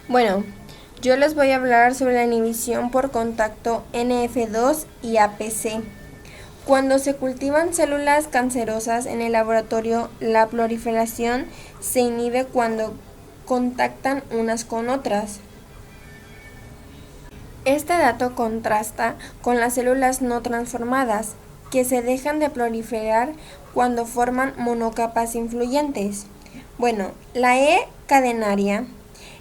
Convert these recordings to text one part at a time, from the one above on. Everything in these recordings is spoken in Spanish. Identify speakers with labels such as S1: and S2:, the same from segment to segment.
S1: Bueno, yo les voy a hablar sobre la inhibición por contacto NF2 y APC. Cuando se cultivan células cancerosas en el laboratorio, la proliferación se inhibe cuando contactan unas con otras. Este dato contrasta con las células no transformadas, que se dejan de proliferar cuando forman monocapas influyentes. Bueno, la E cadenaria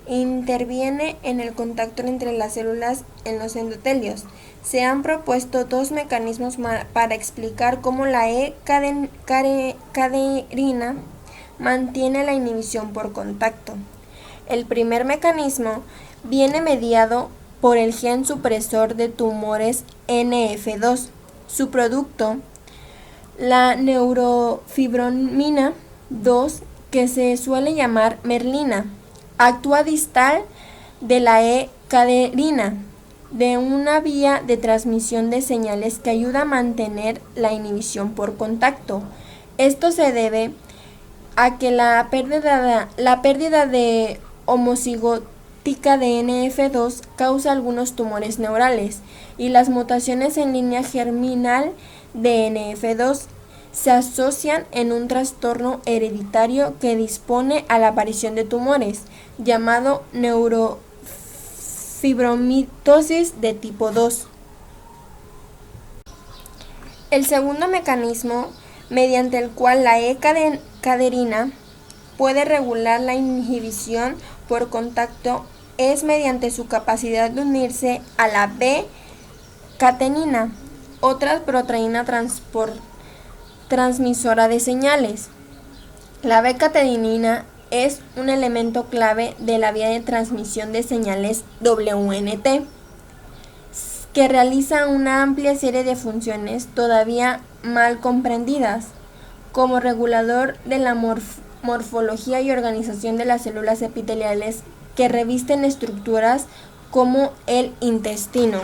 S1: interviene en el contacto entre las células en los endotelios. Se han propuesto dos mecanismos para explicar cómo la E caderina mantiene la inhibición por contacto. El primer mecanismo viene mediado por el gen supresor de tumores NF2. Su producto, la neurofibromina 2, que se suele llamar merlina, actúa distal de la E caderina, de una vía de transmisión de señales que ayuda a mantener la inhibición por contacto. Esto se debe a que la pérdida de homocigótica de NF2 causa algunos tumores neurales y las mutaciones en línea germinal de NF2 se asocian en un trastorno hereditario que dispone a la aparición de tumores, llamado neurofibromatosis de tipo 2. El segundo mecanismo, mediante el cual la E caderina puede regular la inhibición por contacto, es mediante su capacidad de unirse a la B-catenina, otra proteína transmisora de señales. La B-catenina es un elemento clave de la vía de transmisión de señales WNT, que realiza una amplia serie de funciones todavía mal comprendidas, como regulador de la morfología y organización de las células epiteliales que revisten estructuras como el intestino.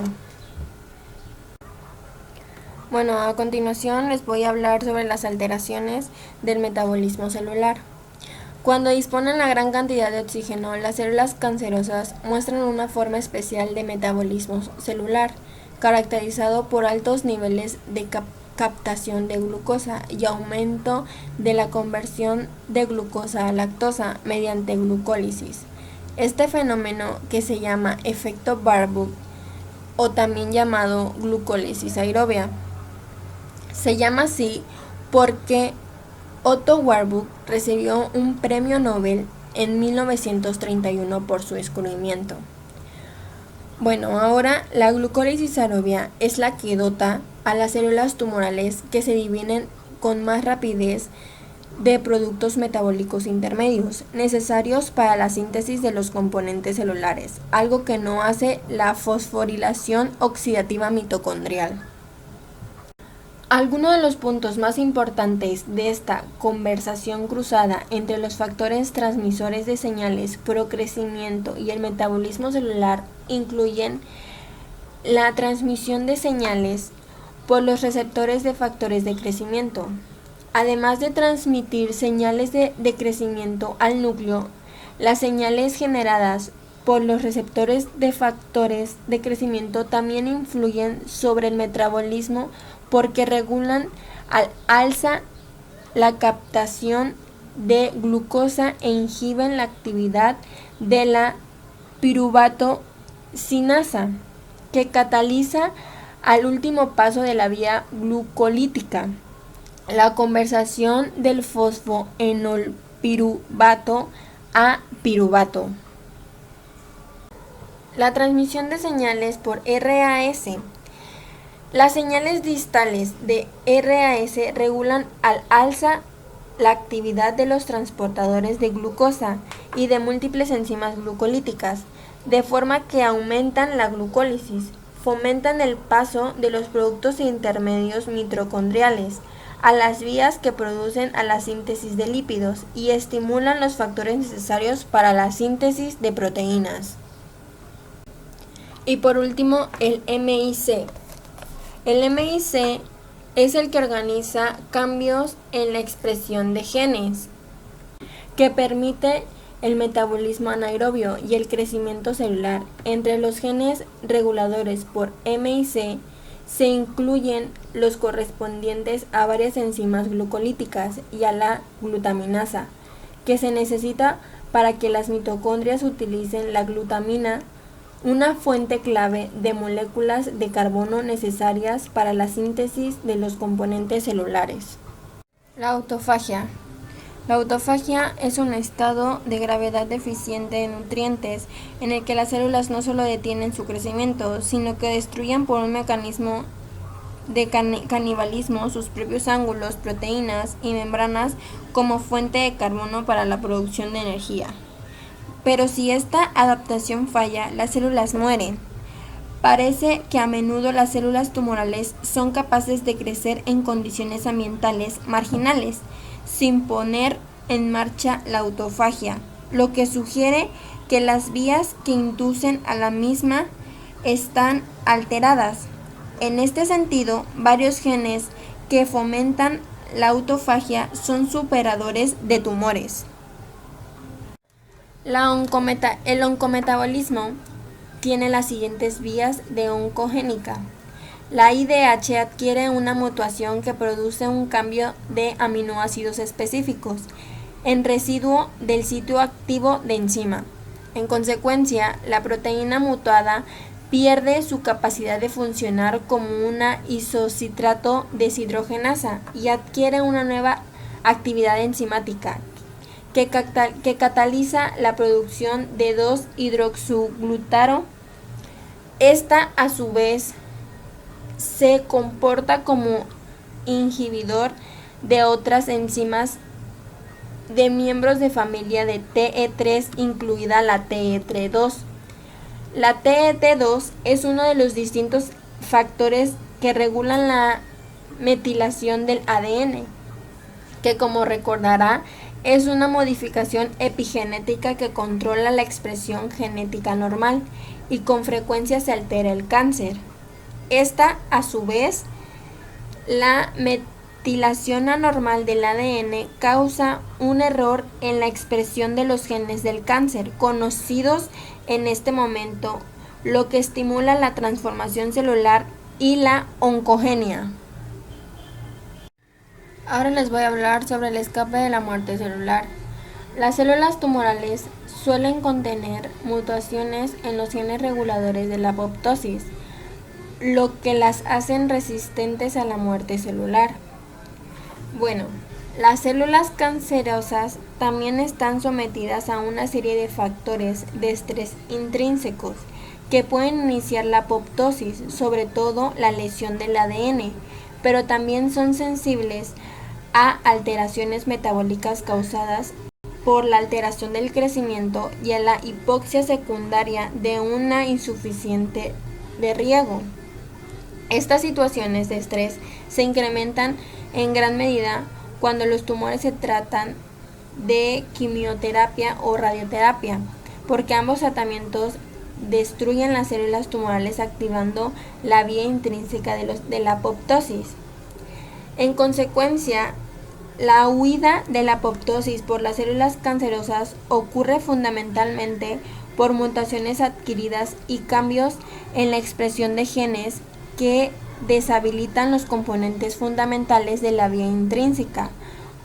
S1: Bueno, a continuación les voy a hablar sobre las alteraciones del metabolismo celular. Cuando disponen la gran cantidad de oxígeno, las células cancerosas muestran una forma especial de metabolismo celular, caracterizado por altos niveles de captación de glucosa y aumento de la conversión de glucosa a lactosa mediante glucólisis. Este fenómeno, que se llama efecto Warburg o también llamado glucólisis aerobia, se llama así porque Otto Warburg recibió un premio Nobel en 1931 por su descubrimiento. Bueno, ahora la glucólisis aerobia es la que dota a las células tumorales que se dividen con más rapidez de productos metabólicos intermedios necesarios para la síntesis de los componentes celulares, algo que no hace la fosforilación oxidativa mitocondrial. Algunos de los puntos más importantes de esta conversación cruzada entre los factores transmisores de señales, procrecimiento y el metabolismo celular incluyen la transmisión de señales por los receptores de factores de crecimiento. Además de transmitir señales de crecimiento al núcleo, las señales generadas por los receptores de factores de crecimiento también influyen sobre el metabolismo porque regulan al alza la captación de glucosa e inhiben la actividad de la piruvato sinasa, que cataliza al último paso de la vía glucolítica, la conversión del fosfoenolpiruvato a piruvato. La transmisión de señales por RAS. Las señales distales de RAS regulan al alza la actividad de los transportadores de glucosa y de múltiples enzimas glucolíticas, de forma que aumentan la glucólisis, fomentan el paso de los productos intermedios mitocondriales a las vías que producen a la síntesis de lípidos y estimulan los factores necesarios para la síntesis de proteínas. Y por último, el MIC. El MIC es el que organiza cambios en la expresión de genes, que permite el metabolismo anaerobio y el crecimiento celular. Entre los genes reguladores por M y C se incluyen los correspondientes a varias enzimas glucolíticas y a la glutaminasa, que se necesita para que las mitocondrias utilicen la glutamina, una fuente clave de moléculas de carbono necesarias para la síntesis de los componentes celulares. La autofagia. La autofagia es un estado de gravedad deficiente de nutrientes en el que las células no solo detienen su crecimiento, sino que destruyen por un mecanismo de canibalismo sus propios ángulos, proteínas y membranas como fuente de carbono para la producción de energía. Pero si esta adaptación falla, las células mueren. Parece que a menudo las células tumorales son capaces de crecer en condiciones ambientales marginales, sin poner en marcha la autofagia, lo que sugiere que las vías que inducen a la misma están alteradas. En este sentido, varios genes que fomentan la autofagia son superadores de tumores. El oncometabolismo tiene las siguientes vías de oncogénica. La IDH adquiere una mutación que produce un cambio de aminoácidos específicos en residuo del sitio activo de enzima. En consecuencia, la proteína mutada pierde su capacidad de funcionar como una isocitrato deshidrogenasa y adquiere una nueva actividad enzimática que cataliza la producción de 2-hidroxiglutaro. Esta, a su vez, se comporta como inhibidor de otras enzimas de miembros de familia de TE3, incluida la TET2. La TET2 es uno de los distintos factores que regulan la metilación del ADN, que, como recordará, es una modificación epigenética que controla la expresión genética normal y con frecuencia se altera el cáncer. Esta, a su vez, la metilación anormal del ADN causa un error en la expresión de los genes del cáncer, conocidos en este momento, lo que estimula la transformación celular y la oncogenia. Ahora les voy a hablar sobre el escape de la muerte celular. Las células tumorales suelen contener mutaciones en los genes reguladores de la apoptosis, lo que las hacen resistentes a la muerte celular. Bueno, las células cancerosas también están sometidas a una serie de factores de estrés intrínsecos que pueden iniciar la apoptosis, sobre todo la lesión del ADN, pero también son sensibles a alteraciones metabólicas causadas por la alteración del crecimiento y a la hipoxia secundaria de una insuficiente de riego. Estas situaciones de estrés se incrementan en gran medida cuando los tumores se tratan de quimioterapia o radioterapia, porque ambos tratamientos destruyen las células tumorales activando la vía intrínseca de la apoptosis. En consecuencia, la huida de la apoptosis por las células cancerosas ocurre fundamentalmente por mutaciones adquiridas y cambios en la expresión de genes que deshabilitan los componentes fundamentales de la vía intrínseca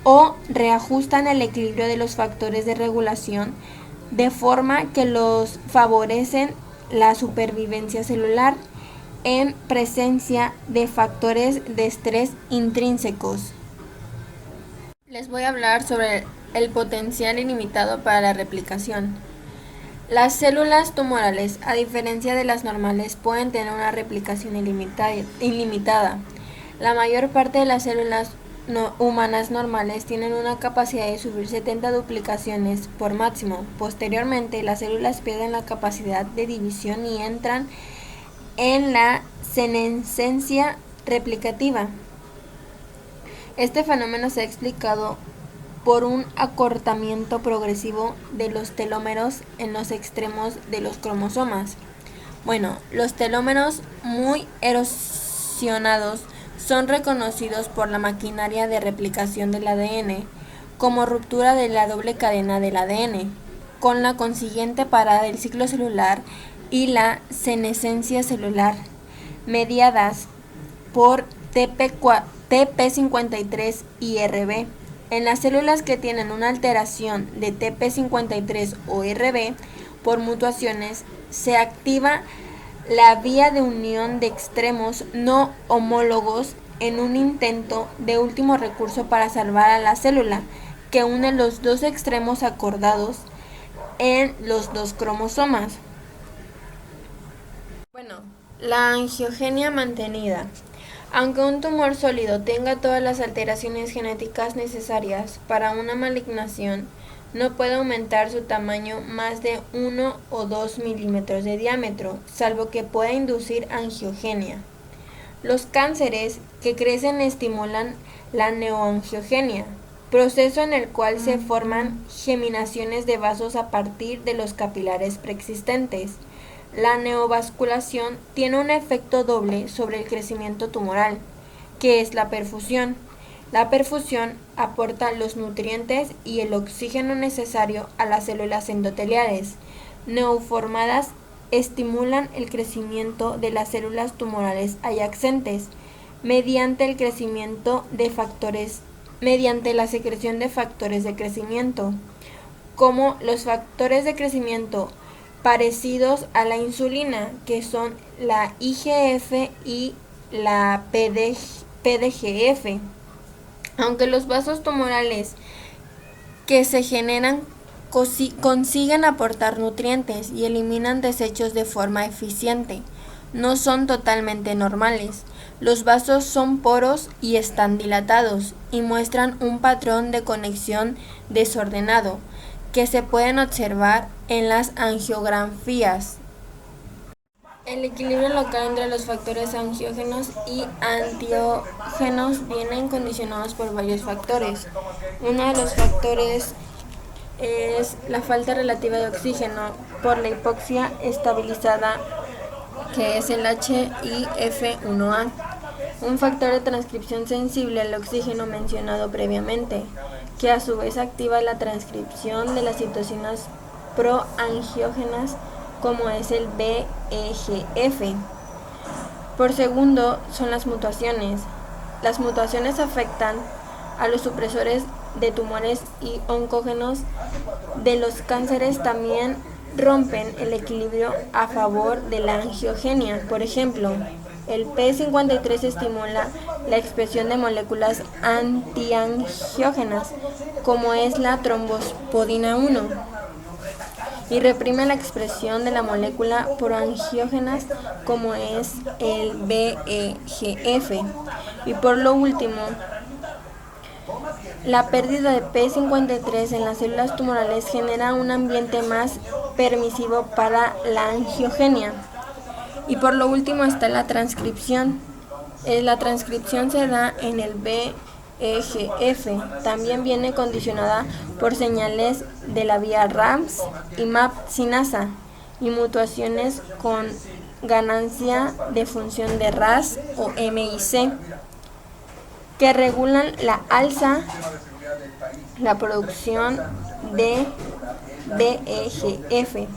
S1: o reajustan el equilibrio de los factores de regulación de forma que los favorecen la supervivencia celular en presencia de factores de estrés intrínsecos. Les voy a hablar sobre el potencial ilimitado para la replicación. Las células tumorales, a diferencia de las normales, pueden tener una replicación ilimitada. La mayor parte de las células humanas normales tienen una capacidad de subir 70 duplicaciones por máximo. Posteriormente, las células pierden la capacidad de división y entran en la senescencia replicativa. Este fenómeno se ha explicado por un acortamiento progresivo de los telómeros en los extremos de los cromosomas. Bueno, los telómeros muy erosionados son reconocidos por la maquinaria de replicación del ADN como ruptura de la doble cadena del ADN. con la consiguiente parada del ciclo celular y la senescencia celular, mediadas por TP53 y Rb. En las células que tienen una alteración de TP53 o Rb por mutaciones, se activa la vía de unión de extremos no homólogos en un intento de último recurso para salvar a la célula, que une los dos extremos acordados en los dos cromosomas. Bueno, la angiogenia mantenida. Aunque un tumor sólido tenga todas las alteraciones genéticas necesarias para una malignación, no puede aumentar su tamaño más de 1 o 2 milímetros de diámetro, salvo que pueda inducir angiogenia. Los cánceres que crecen estimulan la neoangiogenia, proceso en el cual se forman geminaciones de vasos a partir de los capilares preexistentes. La neovasculación tiene un efecto doble sobre el crecimiento tumoral, que es la perfusión. La perfusión aporta los nutrientes y el oxígeno necesario a las células endoteliales. Neoformadas estimulan el crecimiento de las células tumorales adyacentes mediante la secreción de factores de crecimiento, como los factores de crecimiento parecidos a la insulina, que son la IGF y la PDGF. Aunque los vasos tumorales que se generan consiguen aportar nutrientes y eliminan desechos de forma eficiente, no son totalmente normales. Los vasos son poros y están dilatados y muestran un patrón de conexión desordenado que se pueden observar en las angiografías. El equilibrio local entre los factores angiógenos y antiógenos vienen condicionados por varios factores. Uno de los factores es la falta relativa de oxígeno por la hipoxia estabilizada, que es el HIF1A, un factor de transcripción sensible al oxígeno mencionado previamente, que a su vez activa la transcripción de las citocinas proangiógenas, como es el VEGF. Por segundo son las mutaciones. Las mutaciones afectan a los supresores de tumores y oncógenos de los cánceres. También rompen el equilibrio a favor de la angiogenia. Por ejemplo, el P53 estimula la expresión de moléculas antiangiógenas, como es la trombospodina 1, y reprime la expresión de la molécula proangiógenas, como es el VEGF. Y por lo último, la pérdida de P53 en las células tumorales genera un ambiente más permisivo para la angiogenia. Y por lo último está la transcripción. La transcripción se da en el VEGF. También viene condicionada por señales de la vía RAMS y MAP sinasa y mutaciones con ganancia de función de RAS o MIC, que regulan la alza, la producción de VEGF.